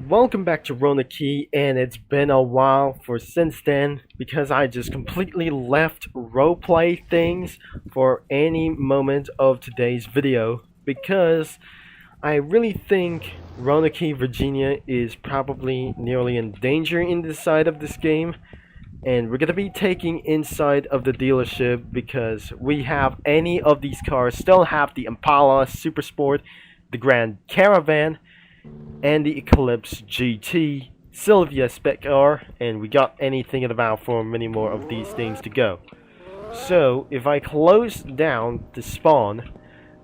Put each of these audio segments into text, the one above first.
welcome back to Roanoke, and it's been a while since then because I just completely left roleplay things for any moment of today's video because I really think Roanoke, Virginia is probably nearly in danger in this side of this game, and we're gonna be taking inside of the dealership because we have any of these cars. Still have the Impala Super Sport, the Grand Caravan, and the Eclipse GT, Sylvia Spec R, and we got anything in about for many more of these things to go. So if I close down the spawn,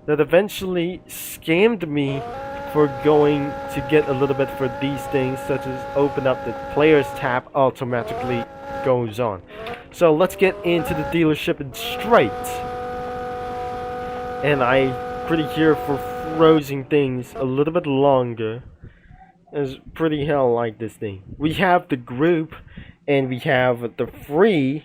that eventually scammed me for going to get a little bit for these things, such as open up the players tab automatically goes on. So let's get into the dealership and straight. And I pretty here for frozen things a little bit longer. It's pretty hell like this thing. We have the group and we have the free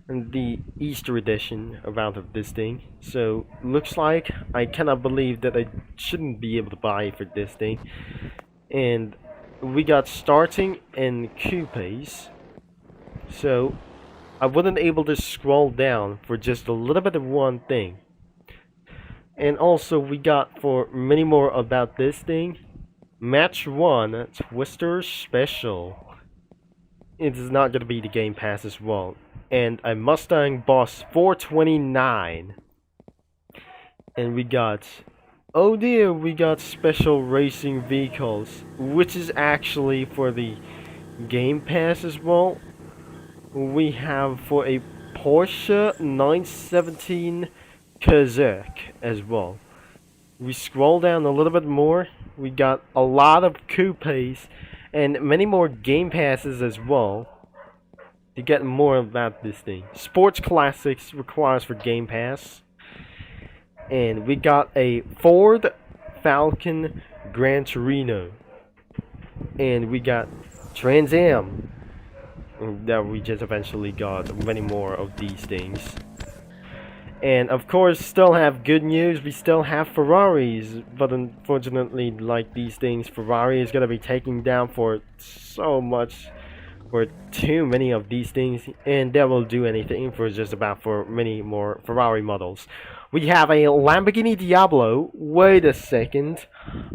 and the Easter edition amount of this thing. So looks like I cannot believe that I shouldn't be able to buy for this thing. And we got starting in coupes. So I wasn't able to scroll down for just a little bit of one thing. And also we got for many more about this thing. Match 1 Twister Special. It is not going to be the Game Pass as well. And a Mustang Boss 429. And we got, oh dear, we got special racing vehicles, which is actually for the Game Pass as well. We have for a Porsche 917 Kazakh as well. We scroll down a little bit more. We got a lot of coupes and many more Game Passes as well to get more about this thing. Sports Classics requires for Game Pass. And we got a Ford Falcon Gran Torino. And we got Trans Am that we just eventually got many more of these things. And of course, still have good news. We still have Ferraris, but unfortunately, like these things, Ferrari is gonna be taking down for so much, for too many of these things, and they will do anything for just about for many more Ferrari models. We have a Lamborghini Diablo. Wait a second,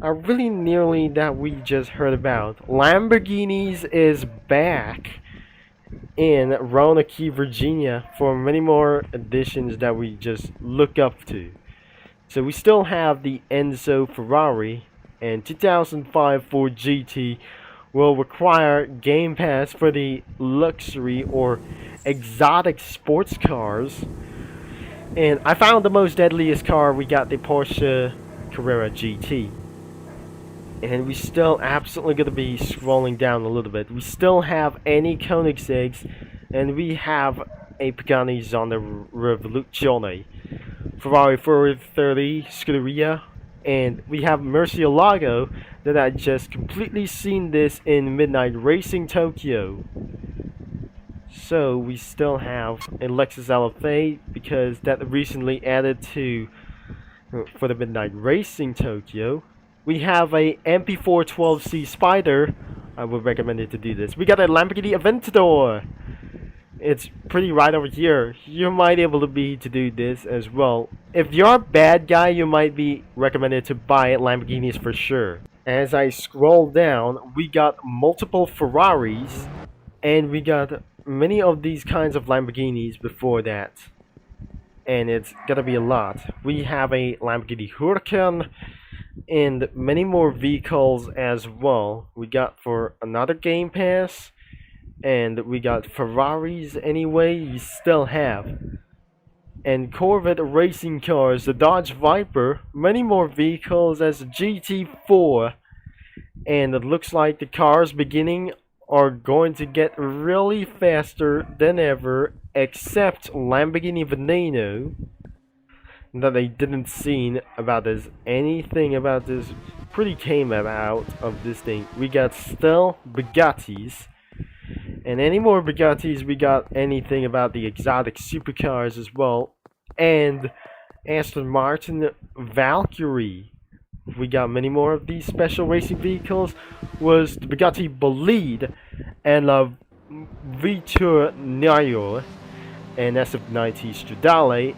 I really nearly that we just heard about. Lamborghinis is back in Roanoke, Virginia for many more editions that we just look up to. So we still have the Enzo Ferrari, and 2005 Ford GT will require Game Pass for the luxury or exotic sports cars. And I found the most deadliest car. We got the Porsche Carrera GT. And we still absolutely going to be scrolling down a little bit. We still have any Koenigseggs, and we have a Pagani Zonda Revoluzione, Ferrari 430 Scuderia, and we have Murcielago that I just completely seen this in Midnight Racing Tokyo. So we still have a Lexus LFA because that recently added to for the Midnight Racing Tokyo. We have a MP412C Spider. I would recommend it to do this. We got a Lamborghini Aventador. It's pretty right over here. You might be able to do this as well. If you're a bad guy, you might be recommended to buy Lamborghinis for sure. As I scroll down, we got multiple Ferraris, and we got many of these kinds of Lamborghinis before that. And it's gonna be a lot. We have a Lamborghini Huracan, and many more vehicles as well. We got for another Game Pass, and we got Ferraris anyway. You still have, and Corvette racing cars, the Dodge Viper, many more vehicles as a GT4, and it looks like the cars beginning are going to get really faster than ever, except Lamborghini Veneno. That I didn't seen about this, anything about this pretty came out of this thing. We got still Bugattis, and any more Bugattis, we got anything about the exotic supercars as well, and Aston Martin Valkyrie. we got many more of these special racing vehicles. Was the Bugatti Bolide and La Vetturino and SF90 Stradale,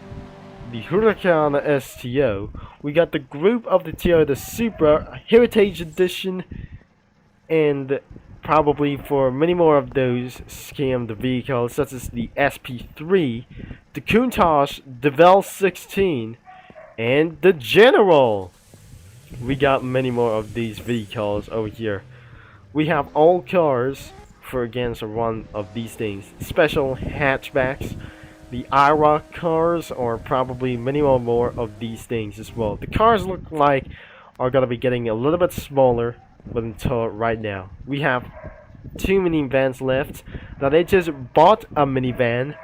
the Huracan STO. We got the group of the Toyota Supra Heritage Edition, and probably for many more of those scammed vehicles, such as the SP3, the Countach, the Vel 16, and the General. We got many more of these vehicles over here. We have all cars for against one of these things. Special hatchbacks, the IROC cars, or probably many more of these things as well. The cars look like are gonna be getting a little bit smaller, but until right now, we have 2 minivans left. That I just bought a minivan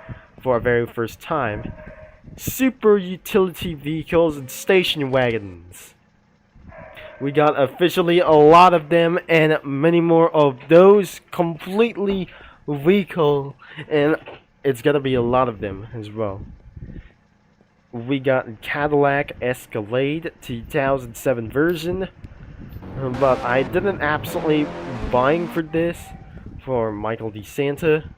for our very first time. Super utility vehicles and station wagons. We got officially a lot of them, and many more of those completely vehicle, and it's gonna be a lot of them as well. We got Cadillac Escalade 2007 version, but I didn't absolutely buying for this for Michael DeSanta,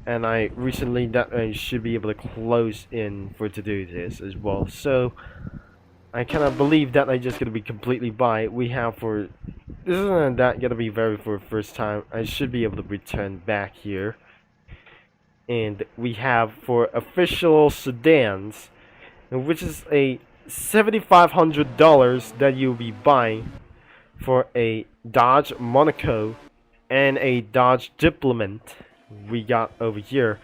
and I recently that I should be able to close in for to do this as well. So I cannot believe that I just gonna be completely buy. We have for this isn't that gonna be very for first time. I should be able to return back here, and we have for official sedans, which is a $7,500 that you'll be buying for a Dodge Monaco and a Dodge Diplomat. We got over here.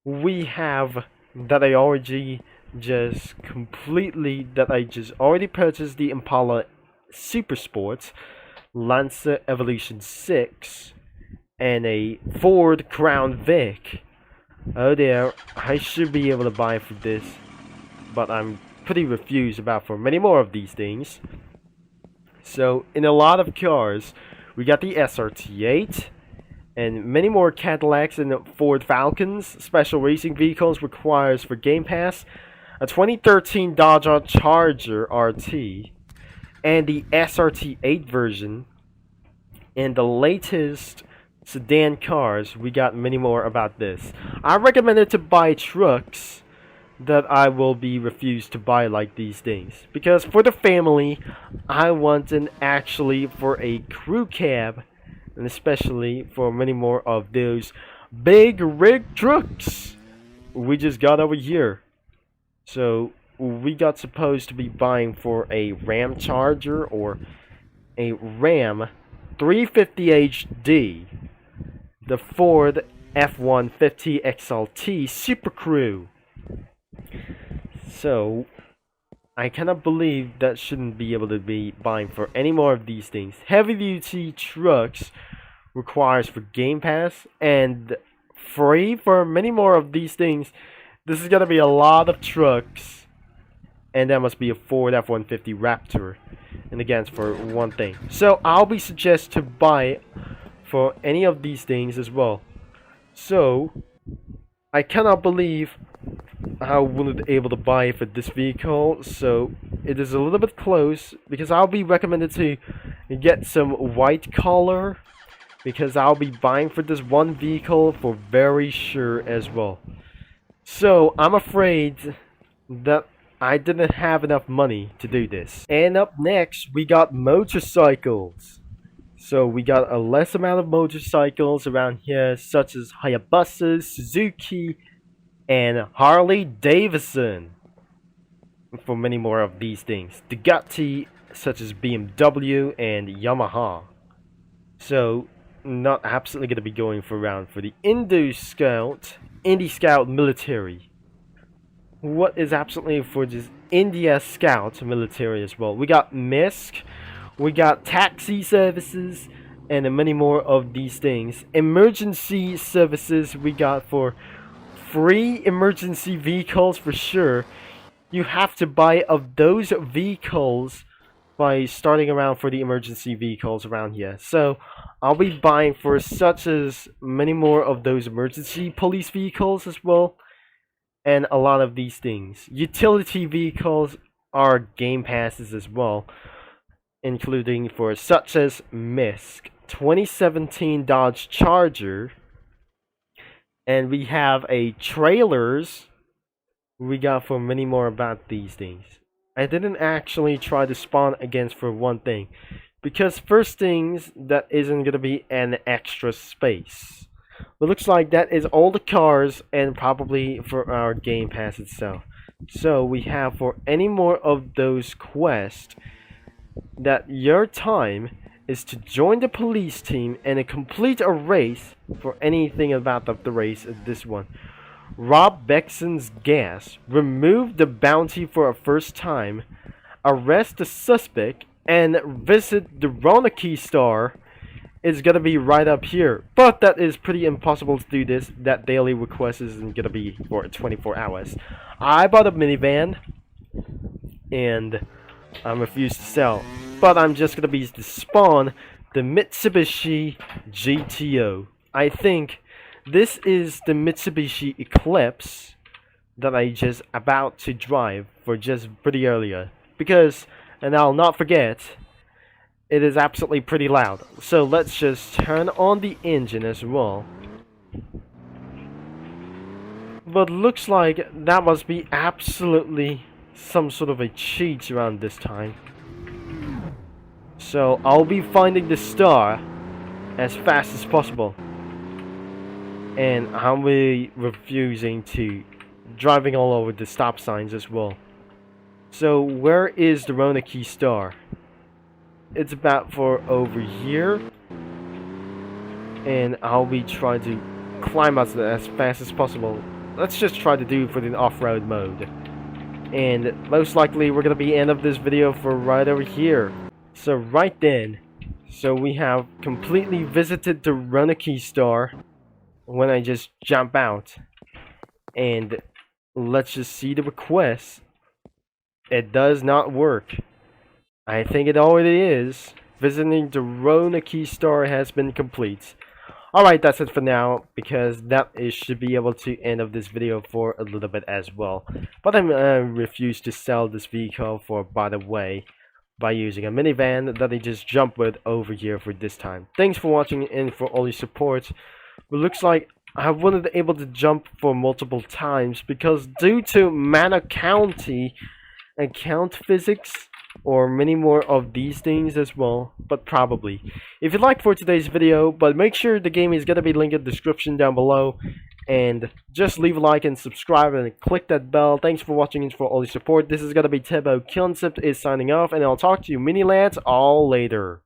We have that I already just completely that I just already purchased the Impala Super Sports, Lancer Evolution 6, and a Ford Crown Vic. Oh there, I should be able to buy for this, but I'm pretty refused about for many more of these things. So in a lot of cars, we got the SRT8 and many more Cadillacs and Ford Falcons. Special racing vehicles requires for Game Pass a 2013 Dodge Charger RT and the SRT8 version, and the latest sedan cars. We got many more about this. I recommend it to buy trucks that I will be refused to buy like these things, because for the family I want an actually for a crew cab, and especially for many more of those big rig trucks we just got over here. So we got supposed to be buying for a Ram Charger or a Ram 350 HD, the Ford F-150 XLT Super Crew. So I cannot believe that shouldn't be able to be buying for any more of these things. Heavy duty trucks requires for Game Pass and free for many more of these things. This is gonna be a lot of trucks, and that must be a Ford F-150 Raptor, and again it's for one thing. So I'll be suggest to buy for any of these things as well. So I cannot believe I wasn't able to buy for this vehicle, so it is a little bit close, because I'll be recommended to get some white collar, because I'll be buying for this one vehicle for very sure as well. So I'm afraid that I didn't have enough money to do this. And up next we got motorcycles. So we got a less amount of motorcycles around here, such as Hayabusa, Suzuki, and Harley Davidson. For many more of these things, Bugatti, such as BMW and Yamaha. So not absolutely going to be going for around for the Indy Scout military. What is absolutely for this India Scout military as well? We got MISC, we got taxi services, and many more of these things. Emergency services we got for free emergency vehicles for sure. You have to buy of those vehicles by starting around for the emergency vehicles around here. So I'll be buying for such as many more of those emergency police vehicles as well, and a lot of these things. Utility vehicles are Game Passes as well. including for such as Misk, 2017 Dodge Charger, and we have a trailers. We got for many more about these things. I didn't actually try to spawn against for one thing, because first things that isn't gonna be an extra space. It looks like that is all the cars and probably for our game pass itself. So we have for any more of those quests that your time is to join the police team and complete a race for anything about the race of this one. Rob Bexon's gas, remove the bounty for a first time, arrest the suspect, and visit the Roanoke store. Is gonna be right up here, but that is pretty impossible to do this. That daily request isn't gonna be for 24 hours. I bought a minivan, and I refuse to sell, but I'm just gonna be to spawn the Mitsubishi GTO. I think this is the Mitsubishi Eclipse that I just about to drive for just pretty earlier, because, and I'll not forget, it is absolutely pretty loud. So let's just turn on the engine as well. But looks like that must be absolutely some sort of a cheat around this time. So I'll be finding the star as fast as possible. And I'll be refusing to driving all over the stop signs as well. So where is the Roanoke star? It's about for over here, and I'll be trying to climb up as fast as possible. Let's just try to do for the off-road mode, and most likely we're gonna be end of this video for right over here. So right then, so we have completely visited the Roanoke store when I just jump out, and let's just see the request. It does not work. I think it already is. Visiting the Roanoke store has been complete. Alright, that's it for now, because that should be able to end of this video for a little bit as well. But I refuse to sell this vehicle for, by the way, by using a minivan that I just jumped with over here for this time. Thanks for watching and for all your support. It looks like I wasn't able to jump for multiple times because due to Mana County account physics, or many more of these things as well, but probably. If you like for today's video, but make sure the game is going to be linked in the description down below, and just leave a like and subscribe and click that bell. Thanks for watching and for all your support. This is going to be Tebo Concept is signing off, and I'll talk to you mini lads all later.